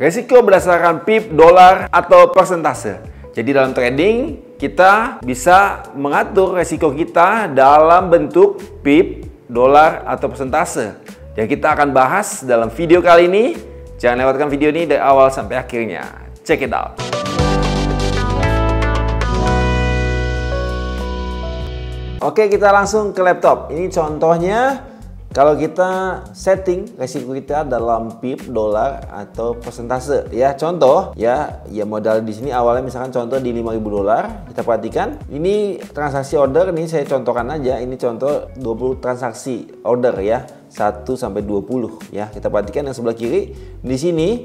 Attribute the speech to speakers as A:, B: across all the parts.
A: Resiko berdasarkan pip, dolar, atau persentase. Jadi dalam trading, kita bisa mengatur resiko kita dalam bentuk pip, dolar, atau persentase. Yang kita akan bahas dalam video kali ini. Jangan lewatkan video ini dari awal sampai akhirnya. Check it out. Oke, kita langsung ke laptop. Ini contohnya. Kalau kita setting resiko kita dalam pip, dolar, atau persentase, ya contoh, ya modal di sini awalnya misalkan contoh di 5.000 dolar, kita perhatikan ini transaksi order, ini saya contohkan aja, ini contoh 20 transaksi order ya, 1 sampai 20 ya, kita perhatikan yang sebelah kiri di sini.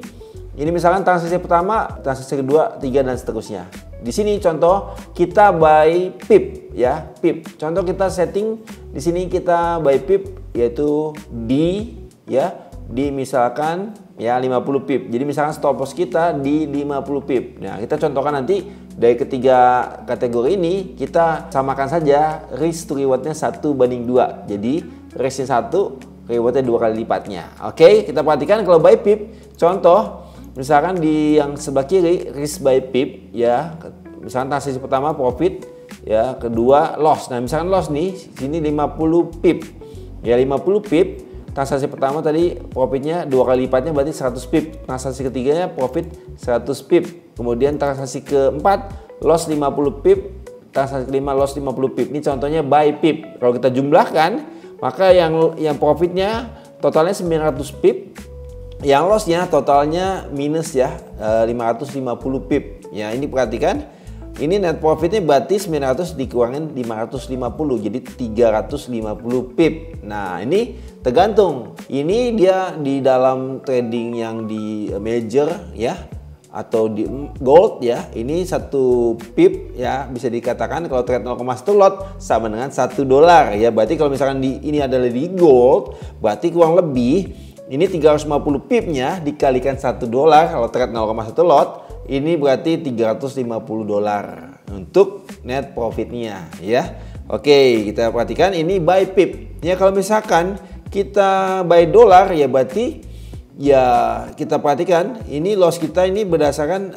A: Ini misalkan transaksi pertama, transaksi kedua, 3 dan seterusnya. Di sini contoh kita buy pip ya, pip. Contoh kita setting di sini kita buy pip yaitu di misalkan ya 50 pip. Jadi misalkan stop loss kita di 50 pip. Nah, kita contohkan nanti dari ketiga kategori ini kita samakan saja risk to rewardnya 1:2. Jadi risknya 1, rewardnya 2 kali lipatnya. Oke, kita perhatikan kalau buy pip, contoh misalkan di yang sebelah kiri risk by pip ya, misalkan transaksi pertama profit ya, kedua loss. Nah, misalkan loss nih sini 50 pip. Ya 50 pip, transaksi pertama tadi profitnya 2 kali lipatnya berarti 100 pip. Transaksi ketiganya profit 100 pip. Kemudian transaksi keempat loss 50 pip, transaksi kelima loss 50 pip. Ini contohnya buy pip. Kalau kita jumlahkan, maka yang profitnya totalnya 900 pip. Yang lossnya totalnya minus ya 550 pip. Ya ini perhatikan. Ini net profitnya berarti 900 dikurangin 550, jadi 350 pip. Nah ini tergantung. Ini dia di dalam trading yang di major ya, atau di gold ya. Ini 1 pip ya, bisa dikatakan kalau trade 0,1 lot sama dengan 1 dolar ya. Berarti kalau misalkan ini adalah di gold, berarti kurang lebih ini 350 pipnya dikalikan 1 dolar kalau trade 0,1 lot. Ini berarti 350 dolar untuk net profitnya ya. Oke, kita perhatikan ini buy pip. Ya kalau misalkan kita buy dolar ya berarti ya kita perhatikan ini loss kita ini berdasarkan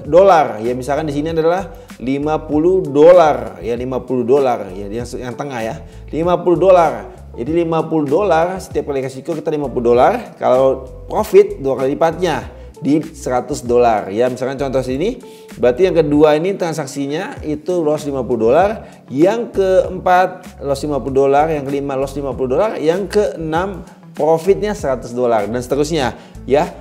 A: dolar. Ya misalkan di sini adalah 50 dolar ya, 50 dolar ya yang tengah ya. 50 dolar. Jadi 50 dolar setiap kali resiko kita 50 dolar. Kalau profit 2 kali lipatnya di 100 dolar ya, misalkan contoh sini berarti yang kedua ini transaksinya itu loss 50 dolar, yang keempat loss 50 dolar, yang kelima loss 50 dolar, yang keenam profitnya 100 dolar dan seterusnya ya.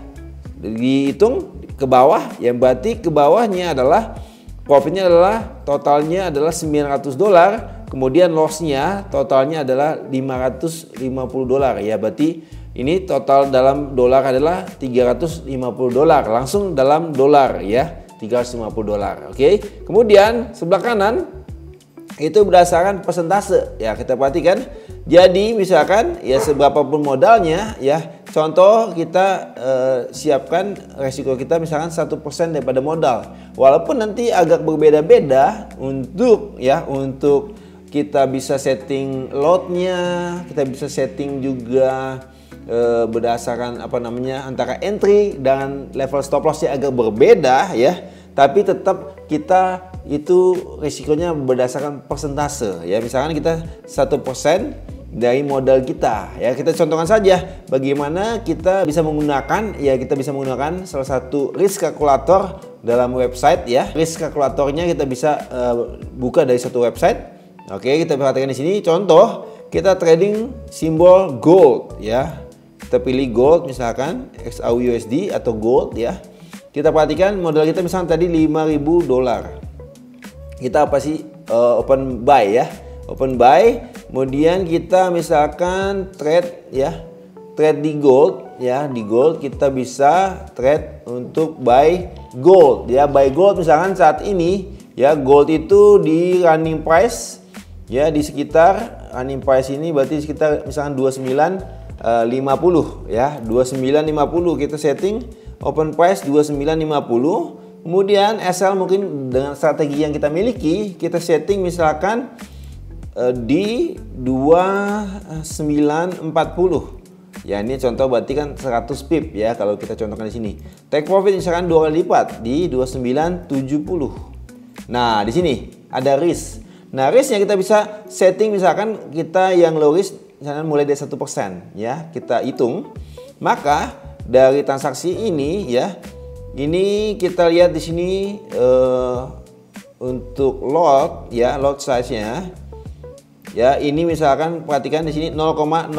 A: Dihitung ke bawah yang berarti ke bawahnya adalah profitnya adalah totalnya adalah 900 dolar, kemudian lossnya totalnya adalah 550 dolar ya, berarti ini total dalam dolar adalah 350 dolar, langsung dalam dolar ya, 350 dolar. Oke. Kemudian sebelah kanan itu berdasarkan persentase ya, kita perhatikan. Jadi misalkan ya seberapapun modalnya ya, contoh kita siapkan resiko kita misalkan 1% daripada modal. Walaupun nanti agak berbeda-beda untuk kita bisa setting lotnya, kita bisa setting juga berdasarkan antara entry dan level stop lossnya agak berbeda ya, tapi tetap kita itu risikonya berdasarkan persentase ya. Misalkan kita 1% dari modal kita ya, kita contohkan saja bagaimana kita bisa menggunakan salah satu risk calculator dalam website ya. Risk calculatornya kita bisa buka dari satu website. Oke, kita perhatikan di sini contoh kita trading simbol gold ya. Kita pilih gold misalkan XAUUSD atau gold ya. Kita perhatikan modal kita misalkan tadi 5.000 dolar. Kita open buy ya. Open buy. Kemudian kita misalkan trade ya. Trade di gold ya. Di gold kita bisa trade untuk buy gold ya. Buy gold misalkan saat ini ya, gold itu di running price ya, di sekitar running price ini berarti sekitar misalkan 29.50 ya, 29.50 kita setting open price 29.50. Kemudian SL mungkin dengan strategi yang kita miliki kita setting misalkan di 29.40 Ya ini contoh berarti kan 100 pip ya kalau kita contohkan di sini. Take profit misalkan 2 kali lipat di 29.70. Nah, di sini ada risk. Nah, risknya kita bisa setting misalkan kita yang low risk misalkan mulai dari 1% ya. Kita hitung. Maka dari transaksi ini ya, ini kita lihat di sini untuk lot ya, lot size-nya. Ya, ini misalkan perhatikan di sini 0,05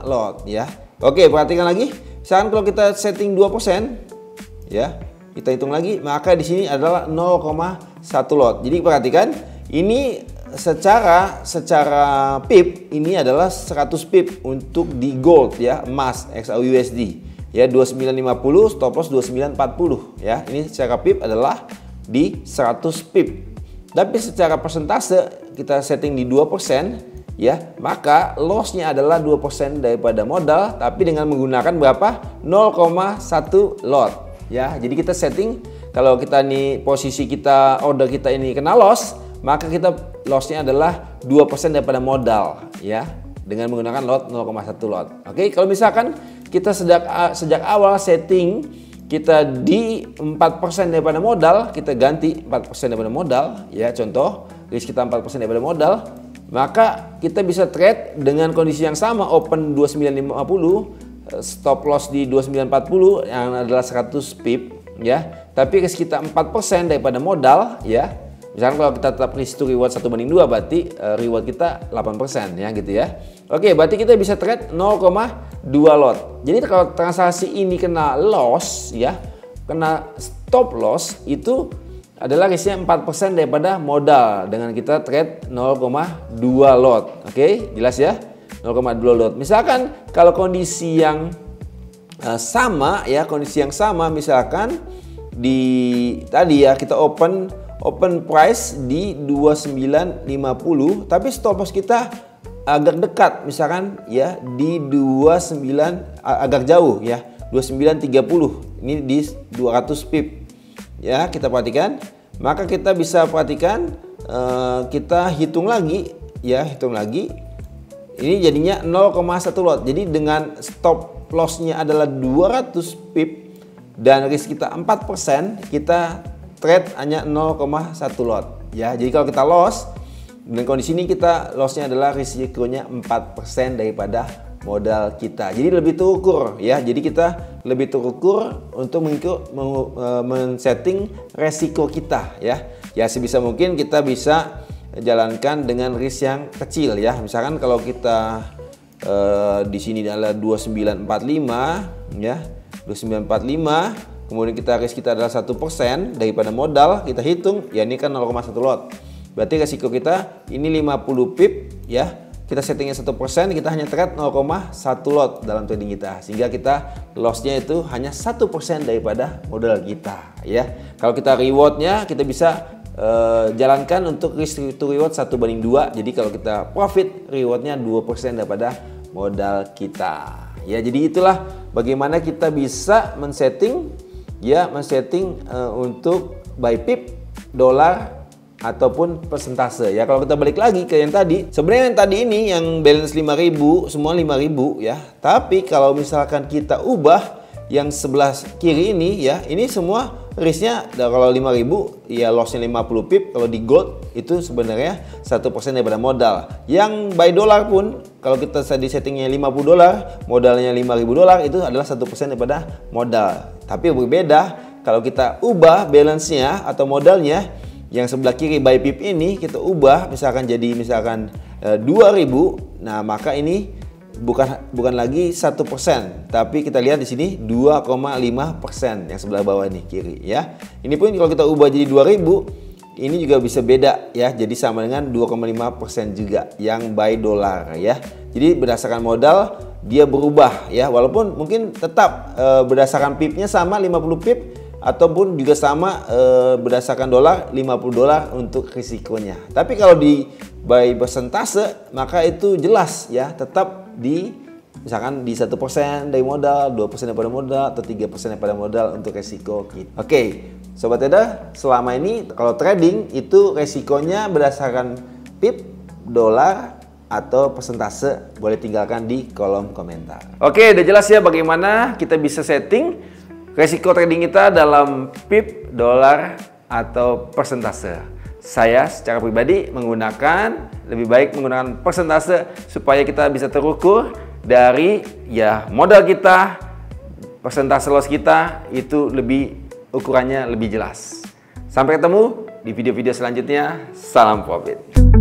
A: lot ya. Oke, perhatikan lagi. Misalkan kalau kita setting 2% ya, kita hitung lagi, maka di sini adalah 0,1 lot. Jadi perhatikan, ini secara pip ini adalah 100 pip untuk di gold ya, emas XAUUSD. Ya, 2950, stop loss 2940 ya. Ini secara pip adalah di 100 pip. Tapi secara persentase kita setting di 2% ya, maka lossnya adalah 2% daripada modal, tapi dengan menggunakan berapa? 0,1 lot ya. Jadi kita setting kalau kita nih posisi kita order kita ini kena loss, maka kita lossnya adalah 2% daripada modal ya, dengan menggunakan lot 0,1 lot. Oke, kalau misalkan kita sejak awal setting kita di 4% daripada modal, kita ganti 4% daripada modal ya, contoh risk kita 4% daripada modal, maka kita bisa trade dengan kondisi yang sama, open 2950, stop loss di 2940 yang adalah 100 pip ya, tapi risk kita 4% daripada modal ya. Misalkan kalau kita tetap risk to reward 1/2, berarti reward kita 8% ya gitu ya. Oke, berarti kita bisa trade 0,2 lot. Jadi kalau transaksi ini kena loss ya, kena stop loss, itu adalah risknya 4% daripada modal dengan kita trade 0,2 lot. Oke, jelas ya? 0,2 lot. Misalkan kalau kondisi yang sama ya, kondisi yang sama misalkan di tadi ya, kita open price di 2950, tapi stop loss kita agak dekat misalkan ya di 29, agak jauh ya, 2930. Ini di 200 pip. Ya, kita perhatikan, maka kita bisa perhatikan, kita hitung lagi ya, hitung lagi. Ini jadinya 0,1 lot. Jadi dengan stop lossnya adalah 200 pip dan risk kita 4%, kita trade hanya 0,1 lot ya. Jadi kalau kita loss dengan kondisi ini, kita lossnya adalah risikonya 4% daripada modal kita. Jadi lebih terukur ya. Jadi kita lebih terukur untuk men-setting resiko kita ya. Ya, sebisa mungkin kita bisa jalankan dengan risk yang kecil ya. Misalkan kalau kita di sini adalah 2945 ya. 2945, kemudian kita risk kita adalah 1% daripada modal, kita hitung ya, ini kan 0,1 lot. Berarti resiko kita ini 50 pip ya. Kita settingnya 1%, kita hanya trade 0,1 lot dalam trading kita, sehingga kita lossnya itu hanya 1% daripada modal kita ya. Kalau kita rewardnya, kita bisa jalankan untuk risk to reward 1/2. Jadi kalau kita profit, rewardnya 2% daripada modal kita ya. Jadi itulah bagaimana kita bisa men-setting untuk buy pip, dolar, ataupun persentase ya. Kalau kita balik lagi ke yang tadi, sebenarnya yang tadi ini yang balance 5.000 semua 5.000 ya. Tapi kalau misalkan kita ubah yang sebelah kiri ini ya, ini semua risknya kalau 5.000 ya, lossnya 50 pip. Kalau di gold itu sebenarnya 1% daripada modal. Yang buy dolar pun kalau kita tadi settingnya 50 dolar, modalnya 5.000 dolar, itu adalah 1% daripada modal. Tapi berbeda kalau kita ubah balance-nya atau modalnya, yang sebelah kiri buy pip ini kita ubah misalkan jadi 2.000. Nah, maka ini bukan lagi 1%, tapi kita lihat di sini 2,5% yang sebelah bawah ini kiri ya. Ini pun kalau kita ubah jadi 2.000, ini juga bisa beda ya, jadi sama dengan 2,5% juga yang buy dolar ya. Jadi berdasarkan modal dia berubah ya, walaupun mungkin tetap berdasarkan pipnya sama 50 pip, ataupun juga sama berdasarkan dolar 50 dolar untuk risikonya. Tapi kalau di buy persentase, maka itu jelas ya, tetap di misalkan di 1% dari modal, 2% daripada modal, atau 3% daripada modal untuk resiko kita. Oke, sobat trader, selama ini kalau trading itu resikonya berdasarkan pip, dolar, atau persentase, boleh tinggalkan di kolom komentar. Oke, udah jelas ya bagaimana kita bisa setting resiko trading kita dalam pip, dolar, atau persentase. Saya secara pribadi lebih baik menggunakan persentase supaya kita bisa terukur dari ya modal kita, persentase loss kita itu ukurannya lebih jelas. Sampai ketemu di video-video selanjutnya. Salam profit.